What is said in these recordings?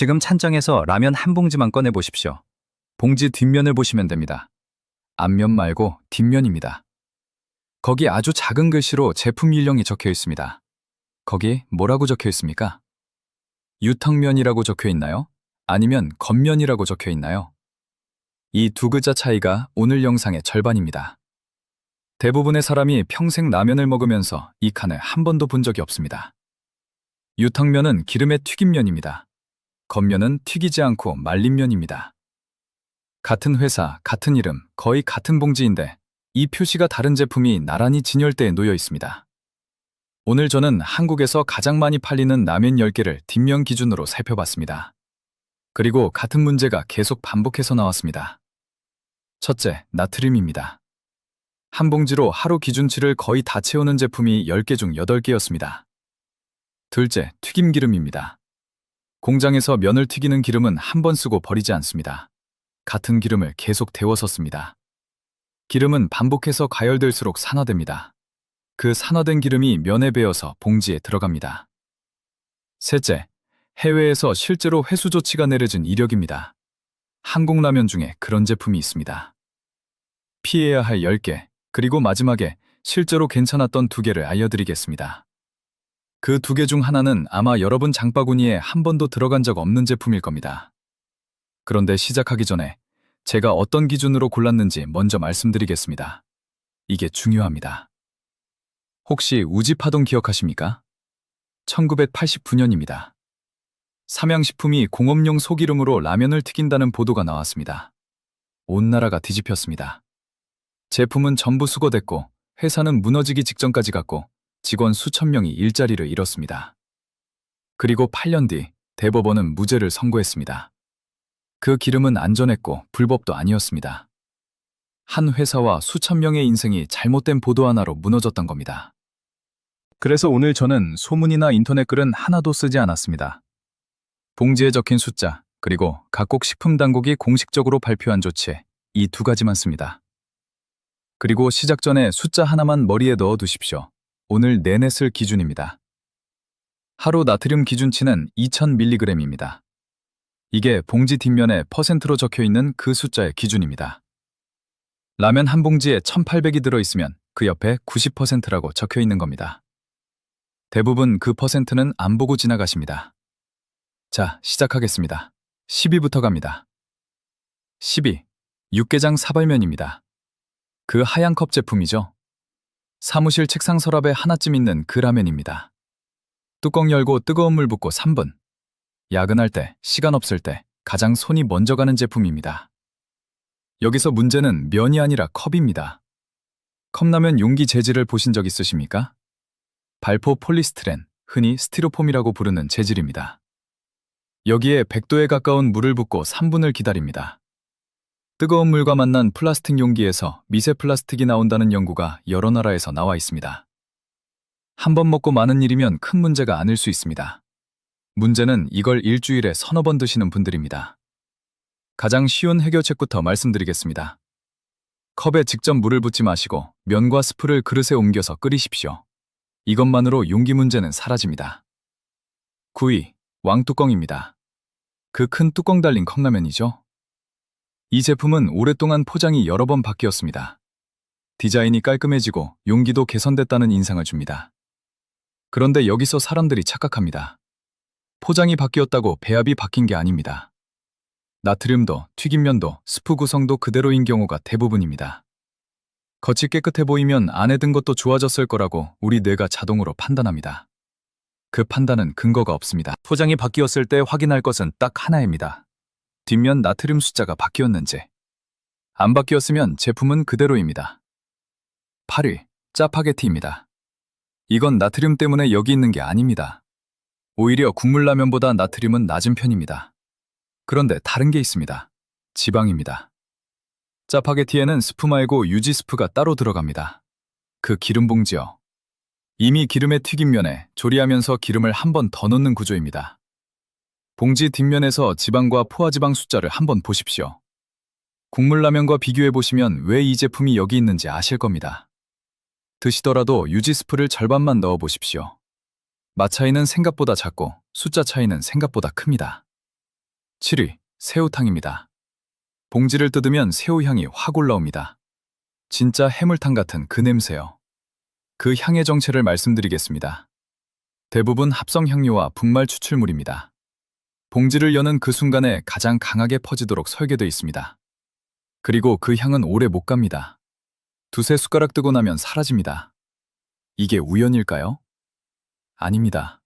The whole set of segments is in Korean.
지금 찬장에서 라면 한 봉지만 꺼내 보십시오. 봉지 뒷면을 보시면 됩니다. 앞면 말고 뒷면입니다. 거기 아주 작은 글씨로 제품 일령이 적혀 있습니다. 거기 뭐라고 적혀 있습니까? 유탕면이라고 적혀 있나요? 아니면 겉면이라고 적혀 있나요? 이 두 글자 차이가 오늘 영상의 절반입니다. 대부분의 사람이 평생 라면을 먹으면서 이 칸을 한 번도 본 적이 없습니다. 유탕면은 기름에 튀긴 면입니다. 겉면은 튀기지 않고 말린 면입니다. 같은 회사, 같은 이름, 거의 같은 봉지인데 이 표시가 다른 제품이 나란히 진열대에 놓여 있습니다. 오늘 저는 한국에서 가장 많이 팔리는 라면 10개를 뒷면 기준으로 살펴봤습니다. 그리고 같은 문제가 계속 반복해서 나왔습니다. 첫째, 나트륨입니다. 한 봉지로 하루 기준치를 거의 다 채우는 제품이 10개 중 8개였습니다. 둘째, 튀김기름입니다. 공장에서 면을 튀기는 기름은 한 번 쓰고 버리지 않습니다. 같은 기름을 계속 데워서 씁니다. 기름은 반복해서 가열될수록 산화됩니다. 그 산화된 기름이 면에 배어서 봉지에 들어갑니다. 셋째, 해외에서 실제로 회수 조치가 내려진 이력입니다. 한국 라면 중에 그런 제품이 있습니다. 피해야 할 10개, 그리고 마지막에 실제로 괜찮았던 2개를 알려드리겠습니다. 그 2개 중 하나는 아마 여러분 장바구니에 한 번도 들어간 적 없는 제품일 겁니다. 그런데 시작하기 전에 제가 어떤 기준으로 골랐는지 먼저 말씀드리겠습니다. 이게 중요합니다. 혹시 우지파동 기억하십니까? 1989년입니다. 삼양식품이 공업용 소기름으로 라면을 튀긴다는 보도가 나왔습니다. 온 나라가 뒤집혔습니다. 제품은 전부 수거됐고 회사는 무너지기 직전까지 갔고 직원 수천 명이 일자리를 잃었습니다. 그리고 8년 뒤 대법원은 무죄를 선고했습니다. 그 기름은 안전했고 불법도 아니었습니다. 한 회사와 수천 명의 인생이 잘못된 보도 하나로 무너졌던 겁니다. 그래서 오늘 저는 소문이나 인터넷 글은 하나도 쓰지 않았습니다. 봉지에 적힌 숫자, 그리고 각국 식품당국이 공식적으로 발표한 조치, 이 2가지만 씁니다. 그리고 시작 전에 숫자 하나만 머리에 넣어 두십시오. 오늘 내내 쓸 기준입니다. 하루 나트륨 기준치는 2000mg입니다. 이게 봉지 뒷면에 %로 적혀 있는 그 숫자의 기준입니다. 라면 한 봉지에 1800이 들어있으면 그 옆에 90%라고 적혀 있는 겁니다. 대부분 그 %는 안 보고 지나가십니다. 자, 시작하겠습니다. 10위부터 갑니다. 10위, 육개장 사발면입니다. 그 하얀 컵 제품이죠. 사무실 책상 서랍에 하나쯤 있는 그 라면입니다. 뚜껑 열고 뜨거운 물 붓고 3분. 야근할 때, 시간 없을 때 가장 손이 먼저 가는 제품입니다. 여기서 문제는 면이 아니라 컵입니다. 컵라면 용기 재질을 보신 적 있으십니까? 발포 폴리스티렌, 흔히 스티로폼이라고 부르는 재질입니다. 여기에 100도에 가까운 물을 붓고 3분을 기다립니다. 뜨거운 물과 만난 플라스틱 용기에서 미세 플라스틱이 나온다는 연구가 여러 나라에서 나와 있습니다. 한 번 먹고 마는 일이면 큰 문제가 아닐 수 있습니다. 문제는 이걸 일주일에 서너 번 드시는 분들입니다. 가장 쉬운 해결책부터 말씀드리겠습니다. 컵에 직접 물을 붓지 마시고 면과 스프를 그릇에 옮겨서 끓이십시오. 이것만으로 용기 문제는 사라집니다. 9위, 왕뚜껑입니다. 그 큰 뚜껑 달린 컵라면이죠. 이 제품은 오랫동안 포장이 여러 번 바뀌었습니다. 디자인이 깔끔해지고 용기도 개선됐다는 인상을 줍니다. 그런데 여기서 사람들이 착각합니다. 포장이 바뀌었다고 배합이 바뀐 게 아닙니다. 나트륨도, 튀김면도, 스프 구성도 그대로인 경우가 대부분입니다. 겉이 깨끗해 보이면 안에 든 것도 좋아졌을 거라고 우리 뇌가 자동으로 판단합니다. 그 판단은 근거가 없습니다. 포장이 바뀌었을 때 확인할 것은 딱 하나입니다. 뒷면 나트륨 숫자가 바뀌었는지. 안 바뀌었으면 제품은 그대로입니다. 8위, 짜파게티입니다. 이건 나트륨 때문에 여기 있는 게 아닙니다. 오히려 국물라면보다 나트륨은 낮은 편입니다. 그런데 다른 게 있습니다. 지방입니다. 짜파게티에는 스프 말고 유지 스프가 따로 들어갑니다. 그 기름 봉지요. 이미 기름에 튀긴 면에 조리하면서 기름을 한 번 더 넣는 구조입니다. 봉지 뒷면에서 지방과 포화지방 숫자를 한번 보십시오. 국물라면과 비교해보시면 왜 이 제품이 여기 있는지 아실 겁니다. 드시더라도 유지 스프를 절반만 넣어 보십시오. 맛 차이는 생각보다 작고 숫자 차이는 생각보다 큽니다. 7위, 새우탕입니다. 봉지를 뜯으면 새우 향이 확 올라옵니다. 진짜 해물탕 같은 그 냄새요. 그 향의 정체를 말씀드리겠습니다. 대부분 합성 향료와 분말 추출물입니다. 봉지를 여는 그 순간에 가장 강하게 퍼지도록 설계되어 있습니다. 그리고 그 향은 오래 못 갑니다. 두세 숟가락 뜨고 나면 사라집니다. 이게 우연일까요? 아닙니다.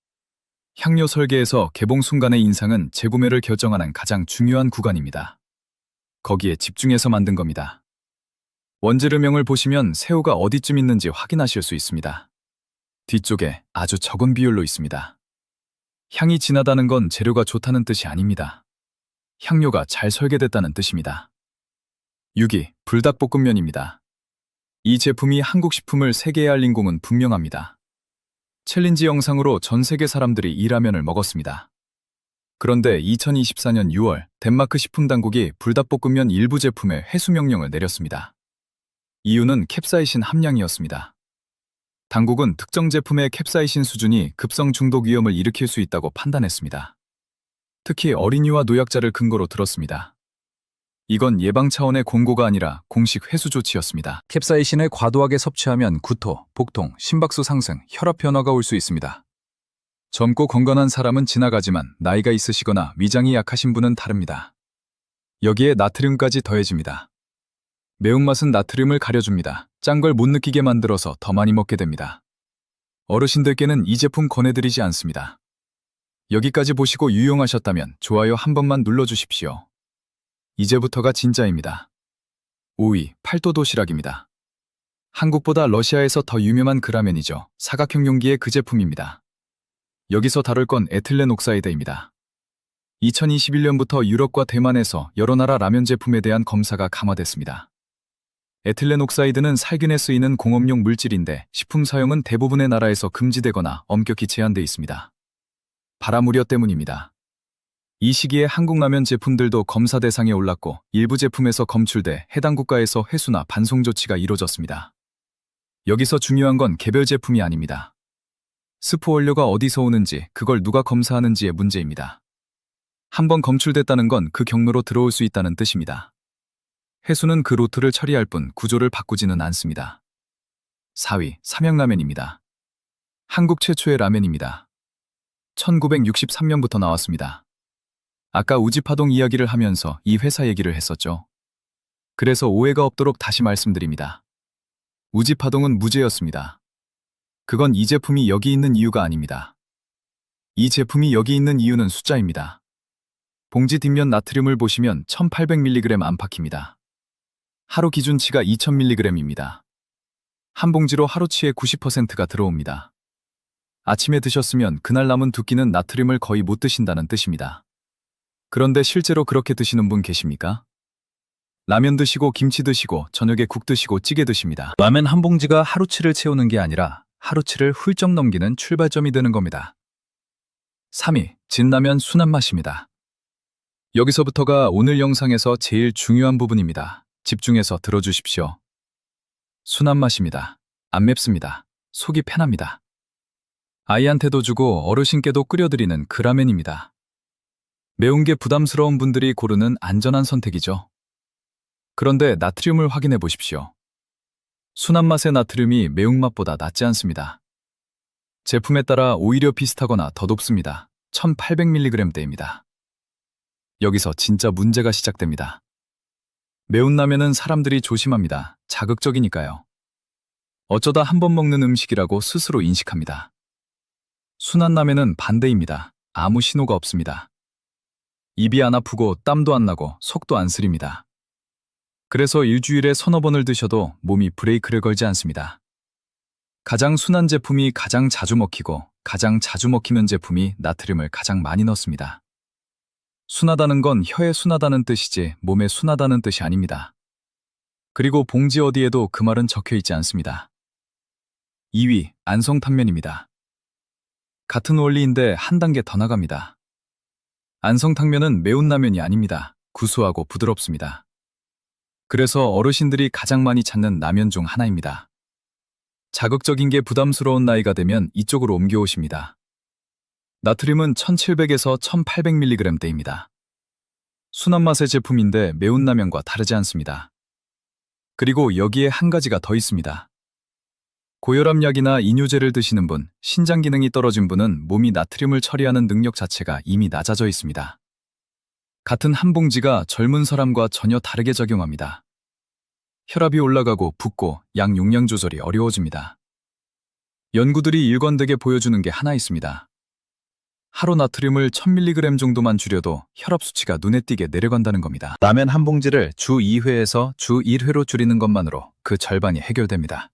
향료 설계에서 개봉 순간의 인상은 재구매를 결정하는 가장 중요한 구간입니다. 거기에 집중해서 만든 겁니다. 원재료명을 보시면 새우가 어디쯤 있는지 확인하실 수 있습니다. 뒤쪽에 아주 적은 비율로 있습니다. 향이 진하다는 건 재료가 좋다는 뜻이 아닙니다. 향료가 잘 설계됐다는 뜻입니다. 6위, 불닭볶음면입니다. 이 제품이 한국 식품을 세계에 알린 공은 분명합니다. 챌린지 영상으로 전 세계 사람들이 이 라면을 먹었습니다. 그런데 2024년 6월 덴마크 식품당국이 불닭볶음면 일부 제품에 회수 명령을 내렸습니다. 이유는 캡사이신 함량이었습니다. 당국은 특정 제품의 캡사이신 수준이 급성 중독 위험을 일으킬 수 있다고 판단했습니다. 특히 어린이와 노약자를 근거로 들었습니다. 이건 예방 차원의 권고가 아니라 공식 회수 조치였습니다. 캡사이신을 과도하게 섭취하면 구토, 복통, 심박수 상승, 혈압 변화가 올 수 있습니다. 젊고 건강한 사람은 지나가지만 나이가 있으시거나 위장이 약하신 분은 다릅니다. 여기에 나트륨까지 더해집니다. 매운맛은 나트륨을 가려줍니다. 짠 걸 못 느끼게 만들어서 더 많이 먹게 됩니다. 어르신들께는 이 제품 권해드리지 않습니다. 여기까지 보시고 유용하셨다면 좋아요 한 번만 눌러주십시오. 이제부터가 진짜입니다. 5위, 팔도 도시락입니다. 한국보다 러시아에서 더 유명한 그 라면이죠. 사각형 용기의 그 제품입니다. 여기서 다룰 건 에틸렌 옥사이드입니다. 2021년부터 유럽과 대만에서 여러 나라 라면 제품에 대한 검사가 강화됐습니다. 에틸렌 옥사이드는 살균에 쓰이는 공업용 물질인데 식품 사용은 대부분의 나라에서 금지되거나 엄격히 제한돼 있습니다. 발암 우려 때문입니다. 이 시기에 한국 라면 제품들도 검사 대상에 올랐고 일부 제품에서 검출돼 해당 국가에서 회수나 반송 조치가 이뤄졌습니다. 여기서 중요한 건 개별 제품이 아닙니다. 스프 원료가 어디서 오는지, 그걸 누가 검사하는지의 문제입니다. 한번 검출됐다는 건 그 경로로 들어올 수 있다는 뜻입니다. 회수는 그 루트를 처리할 뿐 구조를 바꾸지는 않습니다. 4위, 삼양라면입니다. 한국 최초의 라면입니다. 1963년부터 나왔습니다. 아까 우지파동 이야기를 하면서 이 회사 얘기를 했었죠. 그래서 오해가 없도록 다시 말씀드립니다. 우지파동은 무죄였습니다. 그건 이 제품이 여기 있는 이유가 아닙니다. 이 제품이 여기 있는 이유는 숫자입니다. 봉지 뒷면 나트륨을 보시면 1800mg 안팎입니다. 하루 기준치가 2000mg입니다. 한 봉지로 하루치의 90%가 들어옵니다. 아침에 드셨으면 그날 남은 두 끼는 나트륨을 거의 못 드신다는 뜻입니다. 그런데 실제로 그렇게 드시는 분 계십니까? 라면 드시고 김치 드시고 저녁에 국 드시고 찌개 드십니다. 라면 한 봉지가 하루치를 채우는 게 아니라 하루치를 훌쩍 넘기는 출발점이 되는 겁니다. 3위, 진라면 순한 맛입니다. 여기서부터가 오늘 영상에서 제일 중요한 부분입니다. 집중해서 들어주십시오. 순한 맛입니다. 안 맵습니다. 속이 편합니다. 아이한테도 주고 어르신께도 끓여드리는 그 라면입니다. 매운 게 부담스러운 분들이 고르는 안전한 선택이죠. 그런데 나트륨을 확인해 보십시오. 순한 맛의 나트륨이 매운맛보다 낫지 않습니다. 제품에 따라 오히려 비슷하거나 더 높습니다. 1800mg대입니다. 여기서 진짜 문제가 시작됩니다. 매운 라면은 사람들이 조심합니다. 자극적이니까요. 어쩌다 한 번 먹는 음식이라고 스스로 인식합니다. 순한 라면은 반대입니다. 아무 신호가 없습니다. 입이 안 아프고 땀도 안 나고 속도 안 쓰립니다. 그래서 일주일에 서너 번을 드셔도 몸이 브레이크를 걸지 않습니다. 가장 순한 제품이 가장 자주 먹히고 가장 자주 먹히는 제품이 나트륨을 가장 많이 넣습니다. 순하다는 건 혀에 순하다는 뜻이지 몸에 순하다는 뜻이 아닙니다. 그리고 봉지 어디에도 그 말은 적혀 있지 않습니다. 2위, 안성탕면입니다. 같은 원리인데 한 단계 더 나갑니다. 안성탕면은 매운 라면이 아닙니다. 구수하고 부드럽습니다. 그래서 어르신들이 가장 많이 찾는 라면 중 하나입니다. 자극적인 게 부담스러운 나이가 되면 이쪽으로 옮겨오십니다. 나트륨은 1700에서 1800mg대입니다. 순한 맛의 제품인데 매운 라면과 다르지 않습니다. 그리고 여기에 한 가지가 더 있습니다. 고혈압약이나 이뇨제를 드시는 분, 신장 기능이 떨어진 분은 몸이 나트륨을 처리하는 능력 자체가 이미 낮아져 있습니다. 같은 한 봉지가 젊은 사람과 전혀 다르게 작용합니다. 혈압이 올라가고 붓고 양 용량 조절이 어려워집니다. 연구들이 일관되게 보여주는 게 하나 있습니다. 하루 나트륨을 1000mg 정도만 줄여도 혈압 수치가 눈에 띄게 내려간다는 겁니다. 라면 한 봉지를 주 2회에서 주 1회로 줄이는 것만으로 그 절반이 해결됩니다.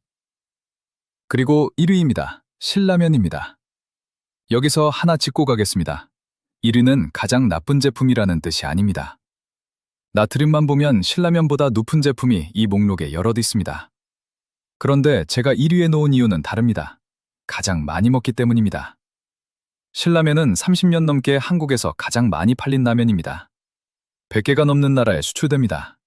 그리고 1위입니다. 신라면입니다. 여기서 하나 짚고 가겠습니다. 1위는 가장 나쁜 제품이라는 뜻이 아닙니다. 나트륨만 보면 신라면보다 높은 제품이 이 목록에 여럿 있습니다. 그런데 제가 1위에 놓은 이유는 다릅니다. 가장 많이 먹기 때문입니다. 신라면은 30년 넘게 한국에서 가장 많이 팔린 라면입니다. 100개가 넘는 나라에 수출됩니다.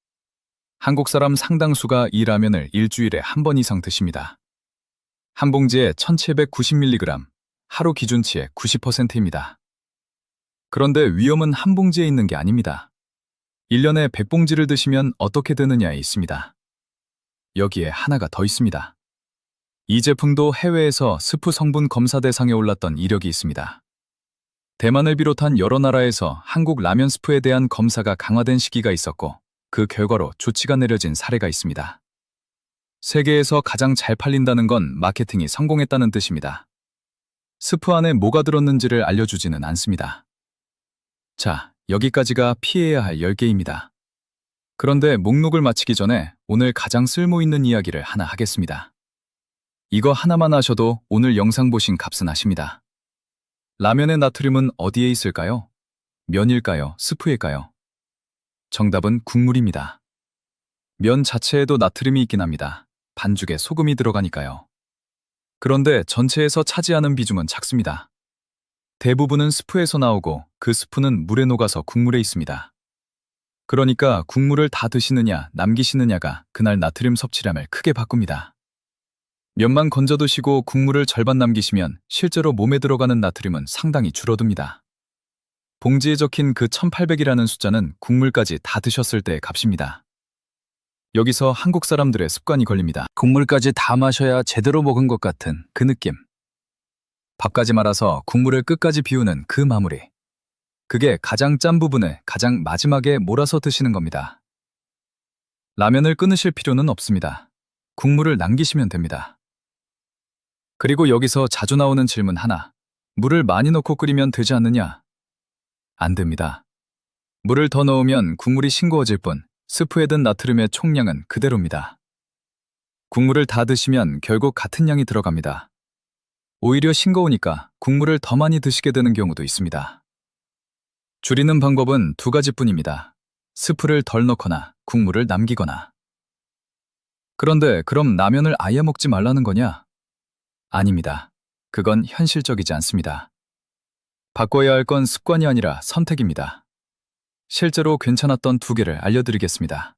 한국 사람 상당수가 이 라면을 일주일에 한 번 이상 드십니다. 한 봉지에 1790mg, 하루 기준치의 90%입니다. 그런데 위험은 한 봉지에 있는 게 아닙니다. 1년에 100봉지를 드시면 어떻게 되느냐에 있습니다. 여기에 하나가 더 있습니다. 이 제품도 해외에서 스프 성분 검사 대상에 올랐던 이력이 있습니다. 대만을 비롯한 여러 나라에서 한국 라면 스프에 대한 검사가 강화된 시기가 있었고 그 결과로 조치가 내려진 사례가 있습니다. 세계에서 가장 잘 팔린다는 건 마케팅이 성공했다는 뜻입니다. 스프 안에 뭐가 들었는지를 알려주지는 않습니다. 자, 여기까지가 피해야 할 10개입니다. 그런데 목록을 마치기 전에 오늘 가장 쓸모있는 이야기를 하나 하겠습니다. 이거 하나만 하셔도 오늘 영상 보신 값은 하십니다. 라면의 나트륨은 어디에 있을까요? 면일까요? 스프일까요? 정답은 국물입니다. 면 자체에도 나트륨이 있긴 합니다. 반죽에 소금이 들어가니까요. 그런데 전체에서 차지하는 비중은 작습니다. 대부분은 스프에서 나오고 그 스프는 물에 녹아서 국물에 있습니다. 그러니까 국물을 다 드시느냐 남기시느냐가 그날 나트륨 섭취량을 크게 바꿉니다. 면만 건져 드시고 국물을 절반 남기시면 실제로 몸에 들어가는 나트륨은 상당히 줄어듭니다. 봉지에 적힌 그 1800이라는 숫자는 국물까지 다 드셨을 때의 값입니다. 여기서 한국 사람들의 습관이 걸립니다. 국물까지 다 마셔야 제대로 먹은 것 같은 그 느낌. 밥까지 말아서 국물을 끝까지 비우는 그 마무리. 그게 가장 짠 부분을 가장 마지막에 몰아서 드시는 겁니다. 라면을 끊으실 필요는 없습니다. 국물을 남기시면 됩니다. 그리고 여기서 자주 나오는 질문 하나. 물을 많이 넣고 끓이면 되지 않느냐? 안 됩니다. 물을 더 넣으면 국물이 싱거워질 뿐 스프에 든 나트륨의 총량은 그대로입니다. 국물을 다 드시면 결국 같은 양이 들어갑니다. 오히려 싱거우니까 국물을 더 많이 드시게 되는 경우도 있습니다. 줄이는 방법은 두 가지뿐입니다. 스프를 덜 넣거나 국물을 남기거나. 그런데 그럼 라면을 아예 먹지 말라는 거냐? 아닙니다. 그건 현실적이지 않습니다. 바꿔야 할 건 습관이 아니라 선택입니다. 실제로 괜찮았던 2개를 알려드리겠습니다.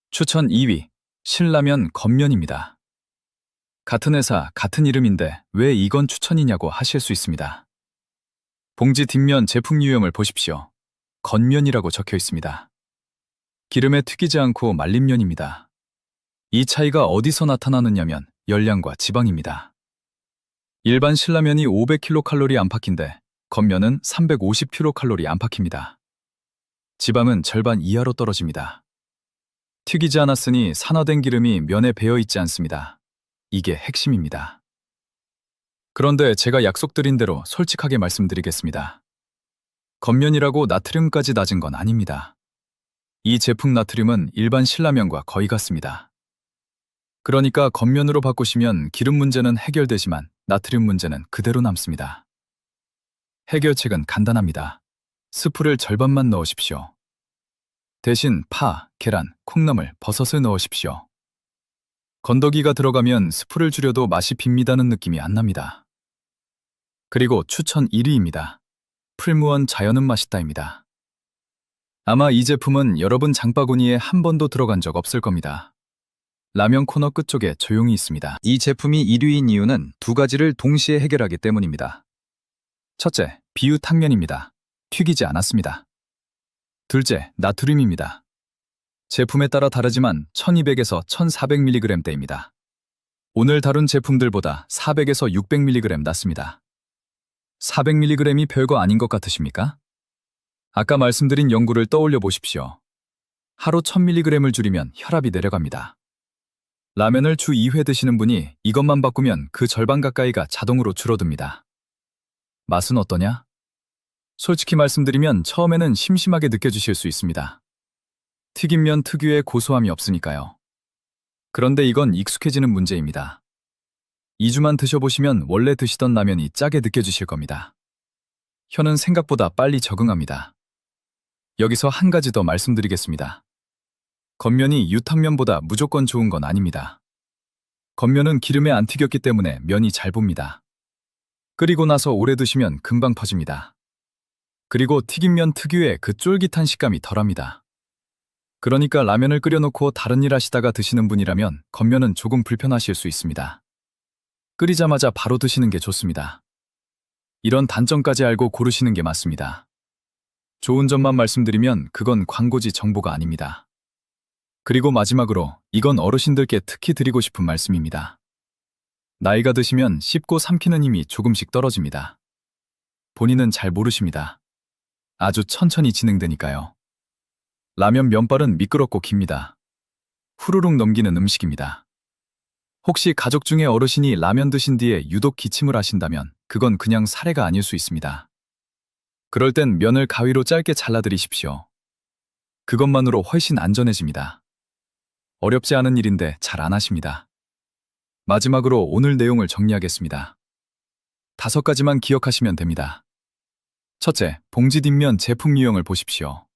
추천 2위, 신라면 겉면입니다. 같은 회사, 같은 이름인데 왜 이건 추천이냐고 하실 수 있습니다. 봉지 뒷면 제품 유형을 보십시오. 겉면이라고 적혀 있습니다. 기름에 튀기지 않고 말린 면입니다. 이 차이가 어디서 나타나느냐면 열량과 지방입니다. 일반 신라면이 500kcal 안팎인데 겉면은 350kcal 안팎입니다. 지방은 절반 이하로 떨어집니다. 튀기지 않았으니 산화된 기름이 면에 배어 있지 않습니다. 이게 핵심입니다. 그런데 제가 약속드린 대로 솔직하게 말씀드리겠습니다. 겉면이라고 나트륨까지 낮은 건 아닙니다. 이 제품 나트륨은 일반 신라면과 거의 같습니다. 그러니까 겉면으로 바꾸시면 기름 문제는 해결되지만 나트륨 문제는 그대로 남습니다. 해결책은 간단합니다. 스프를 절반만 넣으십시오. 대신 파, 계란, 콩나물, 버섯을 넣으십시오. 건더기가 들어가면 스프를 줄여도 맛이 빕니다는 느낌이 안 납니다. 그리고 추천 1위입니다. 풀무원 자연은 맛있다입니다. 아마 이 제품은 여러분 장바구니에 한 번도 들어간 적 없을 겁니다. 라면 코너 끝쪽에 조용히 있습니다. 이 제품이 1위인 이유는 2가지를 동시에 해결하기 때문입니다. 첫째, 비유 탕면입니다. 튀기지 않았습니다. 둘째, 나트륨입니다. 제품에 따라 다르지만 1200에서 1400mg대입니다. 오늘 다룬 제품들보다 400에서 600mg 낮습니다. 400mg이 별거 아닌 것 같으십니까? 아까 말씀드린 연구를 떠올려 보십시오. 하루 1000mg을 줄이면 혈압이 내려갑니다. 라면을 주 2회 드시는 분이 이것만 바꾸면 그 절반 가까이가 자동으로 줄어듭니다. 맛은 어떠냐? 솔직히 말씀드리면 처음에는 심심하게 느껴지실 수 있습니다. 튀김면 특유의 고소함이 없으니까요. 그런데 이건 익숙해지는 문제입니다. 2주만 드셔보시면 원래 드시던 라면이 짜게 느껴지실 겁니다. 혀는 생각보다 빨리 적응합니다. 여기서 한 가지 더 말씀드리겠습니다. 겉면이 유탕면보다 무조건 좋은 건 아닙니다. 겉면은 기름에 안 튀겼기 때문에 면이 잘 붑니다. 끓이고 나서 오래 두시면 금방 퍼집니다. 그리고 튀김면 특유의 그 쫄깃한 식감이 덜합니다. 그러니까 라면을 끓여놓고 다른 일 하시다가 드시는 분이라면 겉면은 조금 불편하실 수 있습니다. 끓이자마자 바로 드시는 게 좋습니다. 이런 단점까지 알고 고르시는 게 맞습니다. 좋은 점만 말씀드리면 그건 광고지 정보가 아닙니다. 그리고 마지막으로 이건 어르신들께 특히 드리고 싶은 말씀입니다. 나이가 드시면 씹고 삼키는 힘이 조금씩 떨어집니다. 본인은 잘 모르십니다. 아주 천천히 진행되니까요. 라면 면발은 미끄럽고 깁니다. 후루룩 넘기는 음식입니다. 혹시 가족 중에 어르신이 라면 드신 뒤에 유독 기침을 하신다면 그건 그냥 사례가 아닐 수 있습니다. 그럴 땐 면을 가위로 짧게 잘라드리십시오. 그것만으로 훨씬 안전해집니다. 어렵지 않은 일인데 잘 안 하십니다. 마지막으로 오늘 내용을 정리하겠습니다. 5가지만 기억하시면 됩니다. 첫째, 봉지 뒷면 제품 유형을 보십시오.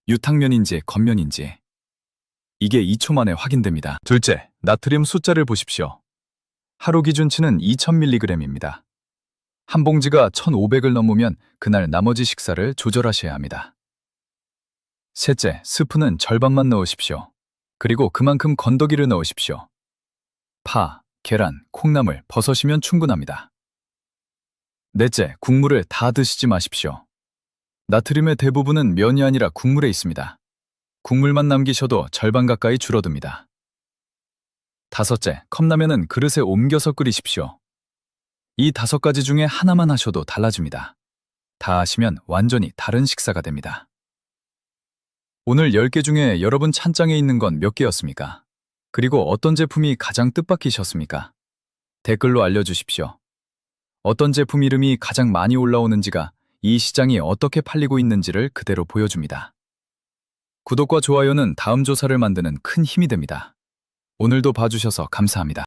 유탕면인지 겉면인지. 이게 2초 만에 확인됩니다. 둘째, 나트륨 숫자를 보십시오. 하루 기준치는 2000mg입니다. 한 봉지가 1500을 넘으면 그날 나머지 식사를 조절하셔야 합니다. 셋째, 스프는 절반만 넣으십시오. 그리고 그만큼 건더기를 넣으십시오. 파, 계란, 콩나물, 버섯이면 충분합니다. 넷째, 국물을 다 드시지 마십시오. 나트륨의 대부분은 면이 아니라 국물에 있습니다. 국물만 남기셔도 절반 가까이 줄어듭니다. 다섯째, 컵라면은 그릇에 옮겨서 끓이십시오. 이 5가지 중에 하나만 하셔도 달라집니다. 다 하시면 완전히 다른 식사가 됩니다. 오늘 10개 중에 여러분 찬장에 있는 건 몇 개였습니까? 그리고 어떤 제품이 가장 뜻밖이셨습니까? 댓글로 알려주십시오. 어떤 제품 이름이 가장 많이 올라오는지가 이 시장이 어떻게 팔리고 있는지를 그대로 보여줍니다. 구독과 좋아요는 다음 조사를 만드는 큰 힘이 됩니다. 오늘도 봐주셔서 감사합니다.